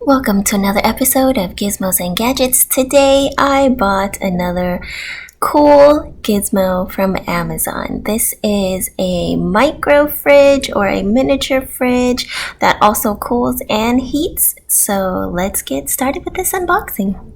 Welcome to another episode of Gizmos and Gadgets. Today I bought another cool gizmo from Amazon. This is a micro fridge or a miniature fridge that also cools and heats. So let's get started with this unboxing.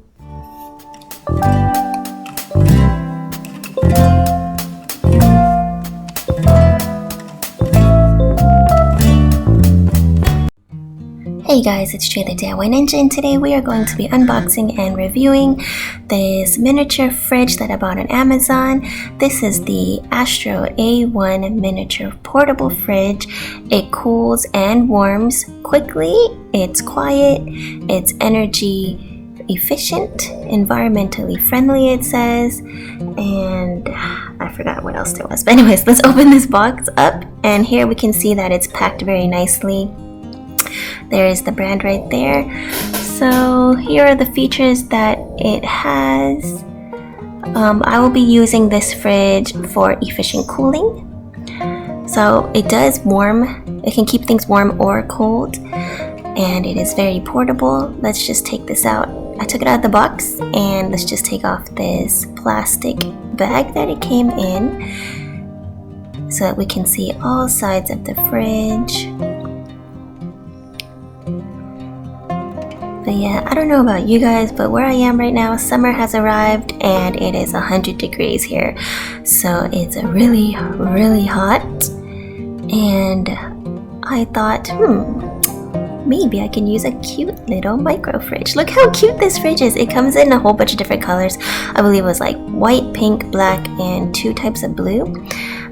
Hey guys, it's Jay the DIY Ninja, and today we are going to be unboxing and reviewing this miniature fridge that I bought on Amazon. This is the Astro A1 miniature portable fridge. It cools and warms quickly, it's quiet, it's energy efficient, environmentally friendly it says, and I forgot what else there was. But anyways, let's open this box up, and here we can see that it's packed very nicely. There is the brand right there. So here are the features that it has. I will be using this fridge for efficient cooling. So it does warm, it can keep things warm or cold, and it is very portable. Let's just take this out. I took it out of the box, and let's just take off this plastic bag that it came in so that we can see all sides of the fridge. But yeah, I don't know about you guys, but where I am right now, summer has arrived and it is 100 degrees here. So it's really hot. And I thought, maybe I can use a cute little micro fridge. Look how cute this fridge is. It comes in a whole bunch of different colors. I believe it was like white, pink, black, and 2 types of blue.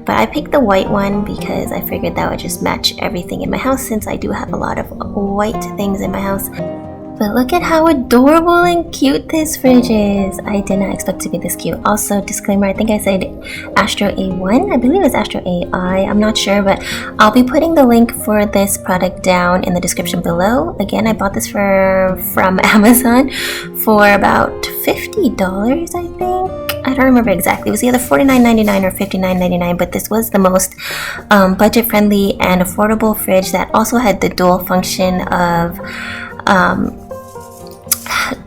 But I picked the white one because I figured that would just match everything in my house, since I do have a lot of white things in my house. But look at how adorable and cute this fridge is. I did not expect to be this cute. Also, disclaimer, I think I said Astro A1. I believe it's Astro AI. I'm not sure, but I'll be putting the link for this product down in the description below. Again, I bought this from Amazon for about $50, I think. I don't remember exactly. It was either $49.99 or $59.99, but this was the most budget-friendly and affordable fridge that also had the dual function of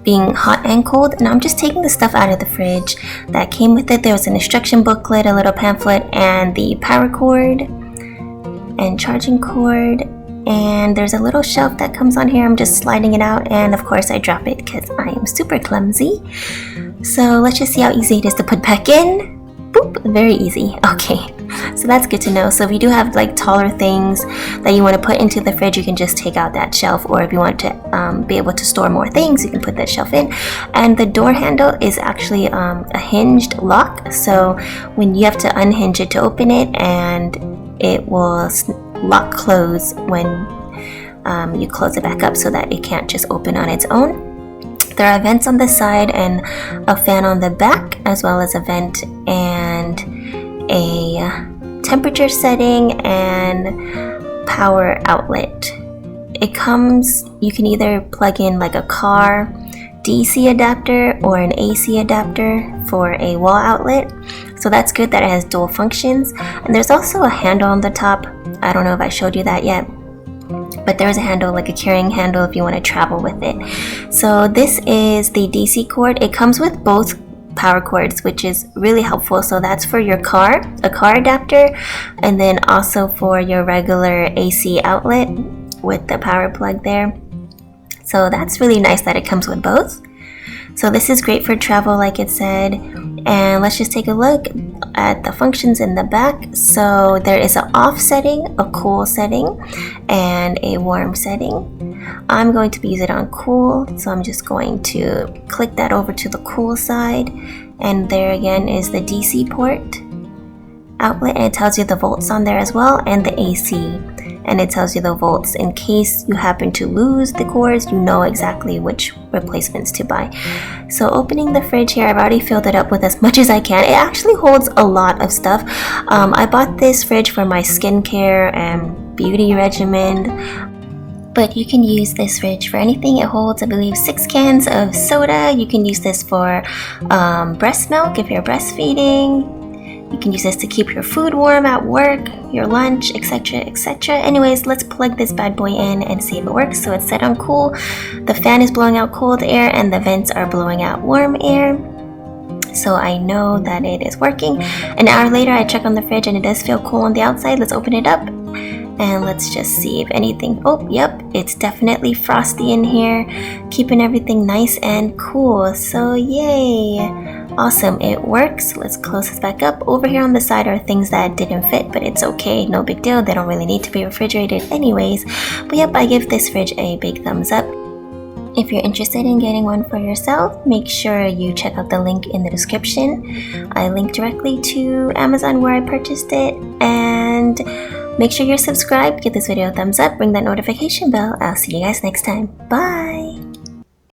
being hot and cold. And I'm just taking the stuff out of the fridge that came with it. There was an instruction booklet, a little pamphlet, and the power cord and charging cord, and there's a little shelf that comes on here. I'm just sliding it out, and of course I drop it because I am super clumsy. So let's just see how easy it is to put back in. Boop, very easy. Okay, so that's good to know. So if you do have like taller things that you want to put into the fridge, you can just take out that shelf, or if you want to be able to store more things, you can put that shelf in. And the door handle is actually a hinged lock, so when you have to unhinge it to open it, and it will lock close when you close it back up, so that it can't just open on its own. There are vents on the side and a fan on the back, as well as a vent and a temperature setting and power outlet. It comes, you can either plug in like a car DC adapter or an AC adapter for a wall outlet. So that's good that it has dual functions. And there's also a handle on the top. I don't know if I showed you that yet, but there's a handle, like a carrying handle, if you want to travel with it. So this is the DC cord. It comes with both power cords, which is really helpful. So that's for your car, a car adapter, and then also for your regular AC outlet with the power plug there. So that's really nice that it comes with both. So this is great for travel, like it said. And let's just take a look at the functions in the back. So there is an off setting, a cool setting, and a warm setting. I'm going to be using it on cool, so I'm just going to click that over to the cool side. And there again is the DC port outlet, and it tells you the volts on there as well, and the AC. And it tells you the volts in case you happen to lose the cords, you know exactly which replacements to buy. So opening the fridge here, I've already filled it up with as much as I can. It actually holds a lot of stuff. I bought this fridge for my skincare and beauty regimen, but you can use this fridge for anything. It holds, I believe, 6 cans of soda. You can use this for breast milk if you're breastfeeding. You can use this to keep your food warm at work, your lunch, etc, etc. Anyways, let's plug this bad boy in and see if it works. So it's set on cool, the fan is blowing out cold air and the vents are blowing out warm air. So I know that it is working. An hour later I check on the fridge and it does feel cool on the outside. Let's open it up and let's just see if anything. Oh, yep, it's definitely frosty in here, keeping everything nice and cool. So yay, awesome, it works. Let's close this back up. Over here on the side are things that didn't fit, but it's okay, no big deal. They don't really need to be refrigerated anyways. But yep, I give this fridge a big thumbs up. If you're interested in getting one for yourself, make sure you check out the link in the description. I link directly to Amazon where I purchased it, and make sure you're subscribed, give this video a thumbs up, ring that notification bell. I'll see you guys next time. Bye!